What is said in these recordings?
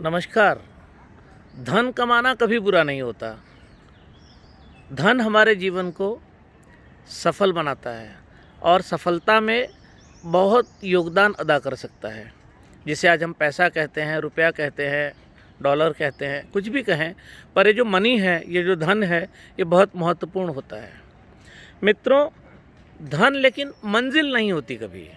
नमस्कार। धन कमाना कभी बुरा नहीं होता। धन हमारे जीवन को सफल बनाता है और सफलता में बहुत योगदान अदा कर सकता है। जिसे आज हम पैसा कहते हैं, रुपया कहते हैं, डॉलर कहते हैं, कुछ भी कहें, पर ये जो मनी है, ये जो धन है, ये बहुत महत्वपूर्ण होता है। मित्रों, धन लेकिन मंजिल नहीं होती कभी।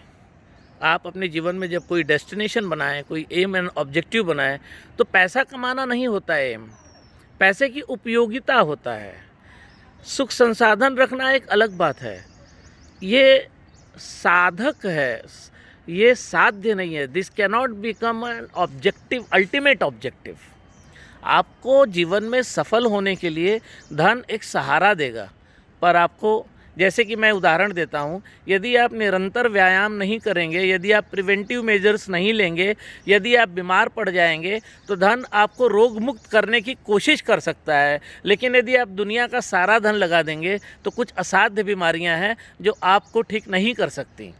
आप अपने जीवन में जब कोई डेस्टिनेशन बनाएं, कोई एम एंड ऑब्जेक्टिव बनाएं, तो पैसा कमाना नहीं होता है एम। पैसे की उपयोगिता होता है। सुख संसाधन रखना एक अलग बात है, ये साधक है, ये साध्य नहीं है। This cannot become an objective, ultimate objective. आपको जीवन में सफल होने के लिए धन एक सहारा देगा, पर आपको, जैसे कि मैं उदाहरण देता हूँ, यदि आप निरंतर व्यायाम नहीं करेंगे, यदि आप प्रिवेंटिव मेजर्स नहीं लेंगे, यदि आप बीमार पड़ जाएंगे, तो धन आपको रोग मुक्त करने की कोशिश कर सकता है। लेकिन यदि आप दुनिया का सारा धन लगा देंगे, तो कुछ असाध्य बीमारियाँ हैं जो आपको ठीक नहीं कर सकती।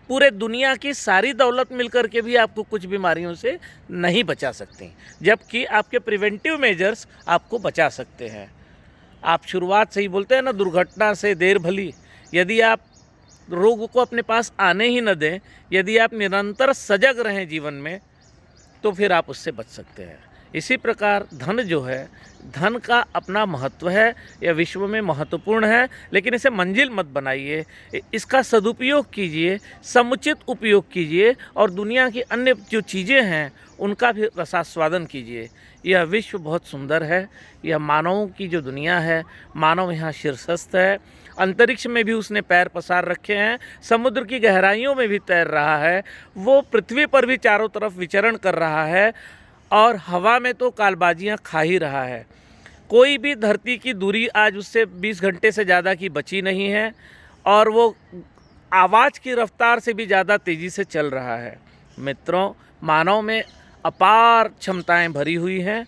पूरे दुनिया की सारी दौलत मिलकर के भी आपको कुछ बीमारियों से नहीं बचा सकती, जबकि आपके प्रिवेंटिव मेजर्स आपको बचा सकते हैं। आप शुरुआत से ही बोलते हैं ना, दुर्घटना से देर भली। यदि आप रोग को अपने पास आने ही न दें, यदि आप निरंतर सजग रहें जीवन में, तो फिर आप उससे बच सकते हैं। इसी प्रकार धन जो है, धन का अपना महत्व है, यह विश्व में महत्वपूर्ण है, लेकिन इसे मंजिल मत बनाइए। इसका सदुपयोग कीजिए, समुचित उपयोग कीजिए और दुनिया की अन्य जो चीज़ें हैं उनका भी रसास्वादन कीजिए। यह विश्व बहुत सुंदर है। यह मानवों की जो दुनिया है, मानव यहाँ शीर्षस्थ है। अंतरिक्ष में भी उसने पैर पसार रखे हैं, समुद्र की गहराइयों में भी तैर रहा है, वो पृथ्वी पर भी चारों तरफ विचरण कर रहा है और हवा में तो कालबाजियाँ खा ही रहा है। कोई भी धरती की दूरी आज उससे 20 घंटे से ज़्यादा की बची नहीं है और वो आवाज़ की रफ्तार से भी ज़्यादा तेज़ी से चल रहा है। मित्रों, मानव में अपार क्षमताएं भरी हुई हैं।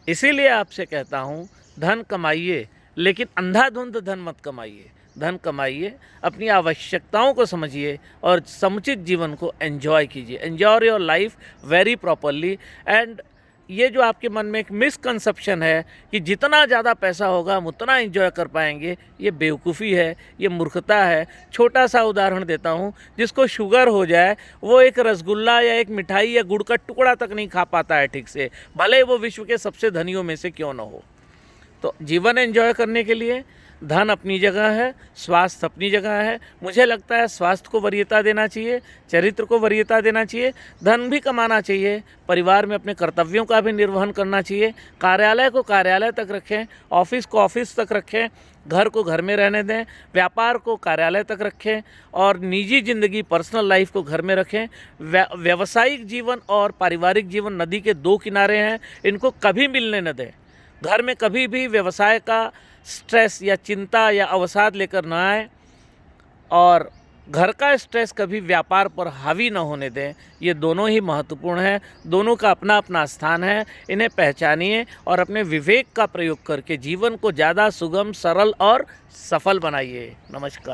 इसीलिए आपसे कहता हूँ, धन कमाइए, लेकिन अंधाधुंध धन मत कमाइए। धन कमाइए, अपनी आवश्यकताओं को समझिए और समुचित जीवन को एंजॉय कीजिए। Enjoy your life very properly. And ये जो आपके मन में एक मिसकंसेप्शन है कि जितना ज़्यादा पैसा होगा हम उतना एंजॉय कर पाएंगे, ये बेवकूफ़ी है, ये मूर्खता है। छोटा सा उदाहरण देता हूँ, जिसको शुगर हो जाए वो एक रसगुल्ला या एक मिठाई या गुड़ का टुकड़ा तक नहीं खा पाता है ठीक से, भले वो विश्व के सबसे धनियों में से क्यों न हो। तो जीवन एंजॉय करने के लिए धन अपनी जगह है, स्वास्थ्य अपनी जगह है। मुझे लगता है स्वास्थ्य को वरीयता देना चाहिए, चरित्र को वरीयता देना चाहिए। धन भी कमाना चाहिए, परिवार में अपने कर्तव्यों का भी निर्वहन करना चाहिए। कार्यालय को कार्यालय तक रखें, ऑफिस को ऑफिस तक रखें, घर को घर में रहने दें, व्यापार को कार्यालय तक रखें और निजी ज़िंदगी, पर्सनल लाइफ को घर में रखें। व्यावसायिक जीवन और पारिवारिक जीवन नदी के दो किनारे हैं, इनको कभी मिलने न दें। घर में कभी भी व्यवसाय का स्ट्रेस या चिंता या अवसाद लेकर न आए और घर का स्ट्रेस कभी व्यापार पर हावी न होने दें। ये दोनों ही महत्वपूर्ण हैं, दोनों का अपना अपना स्थान है। इन्हें पहचानिए और अपने विवेक का प्रयोग करके जीवन को ज़्यादा सुगम, सरल और सफल बनाइए। नमस्कार।